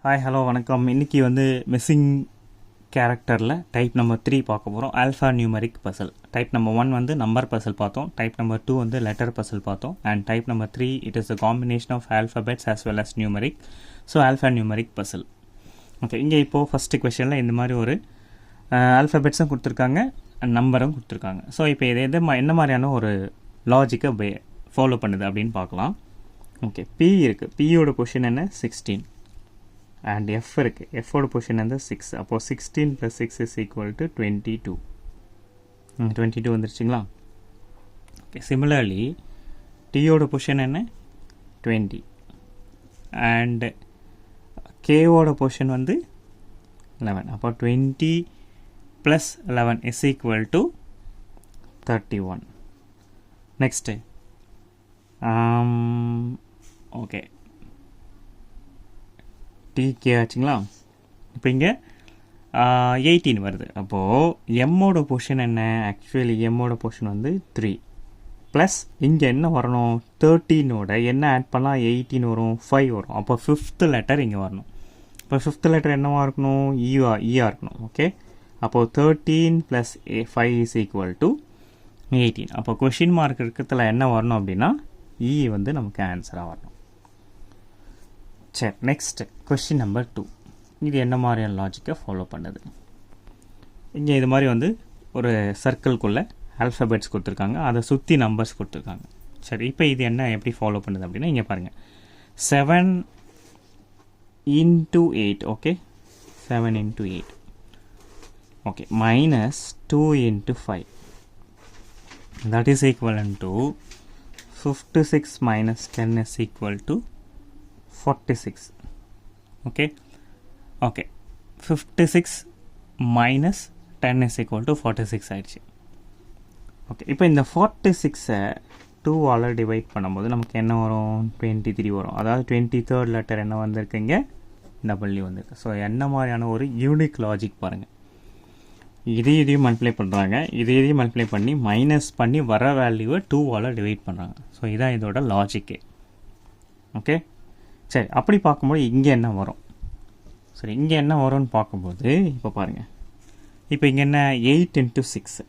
Hi hello வணக்கம். இன்றைக்கி வந்து மிஸ்ஸிங் கேரக்டரில் டைப் நம்பர் 3 பார்க்க போகிறோம். Alpha numeric Basil. Type number 1 வந்து நம்பர் பசல் பார்த்தோம். டைப் நம்பர் 2 வந்து லெட்டர் பசல் பார்த்தோம். And type number 3 it is a combination of alphabets as well as numeric. So alpha numeric puzzle. Okay, இங்கே இப்போது ஃபஸ்ட்டு கொஷனில் இந்த மாதிரி ஒரு ஆல்ஃபபெட்ஸும் கொடுத்துருக்காங்க, நம்பரும் கொடுத்துருக்காங்க. ஸோ இப்போ இது என்ன மாதிரியான ஒரு லாஜிக்கை ஃபாலோ பண்ணுது அப்படின்னு பார்க்கலாம். ஓகே, பி இருக்குது. பியோட பொசிஷன் என்ன? 16. அண்ட் எஃப் இருக்குது. எஃபோட பொசிஷன் வந்து 6. அப்போது 16 + 6 இஸ் ஈக்குவல் டு 22. 22 வந்துருச்சுங்களா? ஓகே, சிமிலர்லி டியோட பொசிஷன் என்ன? 20. அண்ட் கேவோட பொசிஷன் வந்து 11. அப்போ 20 + 11 is equal to 31. Next okay, டிகே ஆச்சுங்களா? இப்போ இங்கே 18 வருது. அப்போது எம்மோட பொசிஷன் என்ன? ஆக்சுவலி எம்மோட பொசிஷன் வந்து 3 ப்ளஸ் இங்கே என்ன வரணும்? 13ஓட என்ன ஆட் பண்ணால் 18 வரும்? 5 வரும். அப்போ 5th லெட்டர் இங்கே வரணும். இப்போ 5th லெட்டர் என்னவாக இருக்கணும்? ஈயாக இருக்கணும். ஓகே, அப்போது 13 + 5 இஸ் ஈக்குவல் டு 18. அப்போ கொஷின் மார்க் இருக்கிறதுல என்ன வரணும் அப்படின்னா இ வந்து நமக்கு ஆன்சராக வரணும். சரி, நெக்ஸ்ட் கொஸ்டின் நம்பர் 2. இது என்ன மாதிரியான லாஜிக்கை ஃபாலோ பண்ணுது? இங்கே இது மாதிரி வந்து ஒரு சர்க்கிள்குள்ளே ஆல்ஃபபெட்ஸ் கொடுத்துருக்காங்க, அதை சுற்றி நம்பர்ஸ் கொடுத்துருக்காங்க. சரி, இப்போ இது என்ன எப்படி ஃபாலோ பண்ணுது அப்படின்னா இங்கே பாருங்கள், 7 × 8. Okay, 7 × 8. Okay, -2 × 5. That is equivalent to 56 - 10 is equal to 46. Okay, 56 - 10 is equal to 46 ஆயிடுச்சு. ஓகே, இப்போ இந்த 46-ஐ 2ஆல் டிவைட் பண்ணும்போது நமக்கு என்ன வரும்? 23 வரும். அதாவது 23rd லெட்டர் என்ன வந்திருக்குங்க? W வந்திருக்கு. ஸோ என்ன மாதிரியான ஒரு யூனிக் லாஜிக் பாருங்கள். இதையும் மல்டிப்ளை பண்ணுறாங்க, இதையும் மல்டிப்ளை பண்ணி மைனஸ் பண்ணி வர வேல்யூவை 2ஆல் டிவைட் பண்ணுறாங்க. ஸோ இதான் இதோட லாஜிக்கு. ஓகே, சரி, அப்படி பார்க்கும்போது இங்கே என்ன வரும்? சரி, இங்கே என்ன வரும்னு பார்க்கும்போது இப்போ பாருங்கள், இப்போ இங்கே என்ன? 8 × 6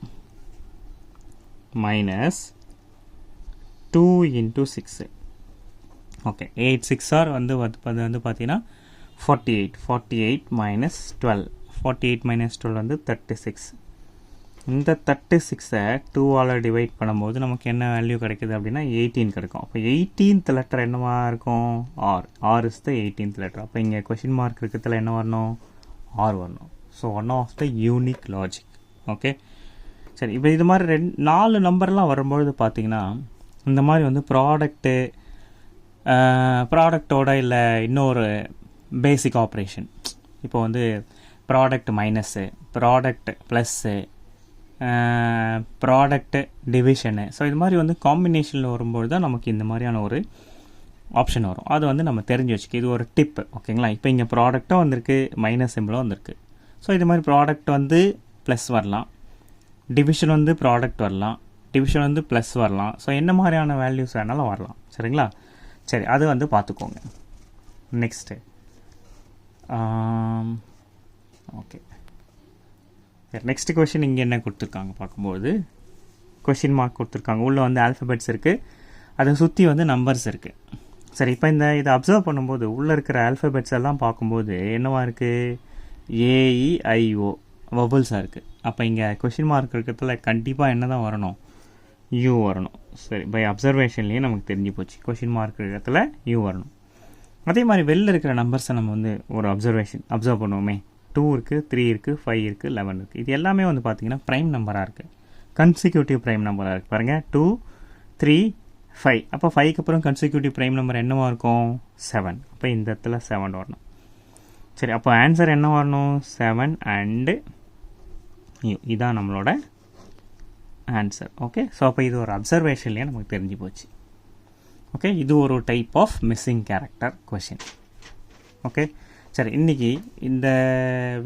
-2 × 6. ஓகே, 8 6 வந்து பார்த்தீங்கன்னா 48. 48 - 12. 48 - 12 வந்து 36. இந்த 36-ஐ 2ஆல் டிவைட் பண்ணும்போது நமக்கு என்ன வேல்யூ கிடைக்குது அப்படின்னா 18 கிடைக்கும். அப்போ 18th லெட்டர் என்னவா இருக்கும்? R is the 18th letter. அப்போ இங்கே கொஷின் மார்க் இருக்கிறதுல என்ன வரணும்? ஆர் வரணும். So one of the unique logic. Okay, சரி, இப்போ இது மாதிரி 4 நம்பர்லாம் வரும்பொழுது பார்த்தீங்கன்னா இந்த மாதிரி வந்து ப்ராடக்டோட இல்லை இன்னொரு பேசிக் ஆப்ரேஷன், இப்போ வந்து product minus, product plus, product division. So இது மாதிரி வந்து காம்பினேஷனில் வரும்போது தான் நமக்கு இந்த மாதிரியான ஒரு ஆப்ஷன் வரும். அது வந்து நம்ம தெரிஞ்சு வச்சுக்க, இது ஒரு டிப்பு. ஓகேங்களா? இப்போ இங்கே ப்ராடக்டும் வந்திருக்கு, மைனஸ் சிம்பிளும் வந்திருக்கு. ஸோ இது மாதிரி ப்ராடக்ட் வந்து ப்ளஸ் வரலாம், டிவிஷன் வந்து ப்ராடக்ட் வரலாம், டிவிஷன் வந்து ப்ளஸ் வரலாம். ஸோ என்ன மாதிரியான வேல்யூஸ் வேணாலும் வரலாம். சரிங்களா? சரி, அது வந்து பார்த்துக்கோங்க. நெக்ஸ்ட்டு ஓகே, சரி, நெக்ஸ்ட் கொஷின் இங்கே என்ன கொடுத்துருக்காங்க பார்க்கும்போது கொஷின் மார்க் கொடுத்துருக்காங்க. உள்ளே வந்து ஆல்ஃபபெட்ஸ் இருக்குது, அதை சுற்றி வந்து நம்பர்ஸ் இருக்குது. சரி, இப்போ இதை அப்சர்வ் பண்ணும்போது உள்ளே இருக்கிற ஆல்ஃபபெட்ஸ் எல்லாம் பார்க்கும்போது என்னவா இருக்குது? AEIO வபுல்ஸாக இருக்குது. அப்போ இங்கே கொஷின் மார்க் இருக்கிறதுல கண்டிப்பாக என்ன தான் வரணும்? யூ வரணும். சரி, பை அப்சர்வேஷன்லேயே நமக்கு தெரிஞ்சு போச்சு, கொஷின் மார்க் இருக்கிறதுல யூ வரணும். அதே மாதிரி வெளில இருக்கிற நம்பர்ஸை நம்ம வந்து ஒரு அப்சர்வ் பண்ணுவோமே. 2 இருக்குது, 3 இருக்குது, 5 இருக்குது, 11 இருக்குது. இது எல்லாமே வந்து பார்த்திங்கன்னா ப்ரைம் நம்பராக இருக்குது, கன்சிக்யூட்டிவ் ப்ரைம் நம்பராக இருக்குது. பாருங்கள், 2 3 5. அப்போ 5க்கு அப்புறம் கன்சிக்யூட்டிவ் ப்ரைம் நம்பர் என்னவாக இருக்கும்? 7. அப்போ இந்த இடத்துல 7 வரணும். சரி, அப்போ ஆன்சர் என்ன வரணும்? 7 அண்டு யூ. இதுதான் நம்மளோட ஆன்சர். ஓகே, ஸோ அப்போ இது ஒரு அப்சர்வேஷன்லேயே நமக்கு தெரிஞ்சு போச்சு. ஓகே, இது ஒரு type of missing character question. Okay, சரி, இன்றைக்கி இந்த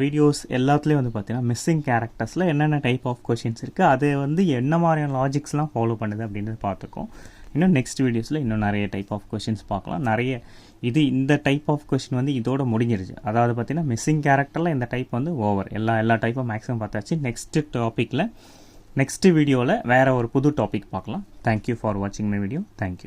வீடியோஸ் எல்லாத்துலேயும் வந்து பார்த்திங்கன்னா மிஸ்ஸிங் கேரக்டர்ஸில் என்னென்ன டைப் ஆஃப் கொஷின்ஸ் இருக்குது, அது வந்து என்ன மாதிரியான லாஜிக்ஸ்லாம் ஃபாலோ பண்ணுது அப்படின்றது பார்த்துருக்கோம். இன்னும் நெக்ஸ்ட் வீடியோஸில் இன்னும் நிறைய டைப் ஆஃப் கொஷின்ஸ் பார்க்கலாம். இந்த டைப் ஆஃப் கொஷின் வந்து இதோட முடிஞ்சிருச்சு. அதாவது பார்த்தீங்கன்னா மிஸ்ஸிங் கேரக்டரில் இந்த டைப் வந்து ஓவர். எல்லா டைப்பும் மேக்ஸிமம் பார்த்தாச்சு. நெக்ஸ்ட் வீடியோவில் வேறு ஒரு புது டாபிக் பார்க்கலாம். தேங்க்யூ ஃபார் வாட்சிங் மை வீடியோ. தேங்க்யூ.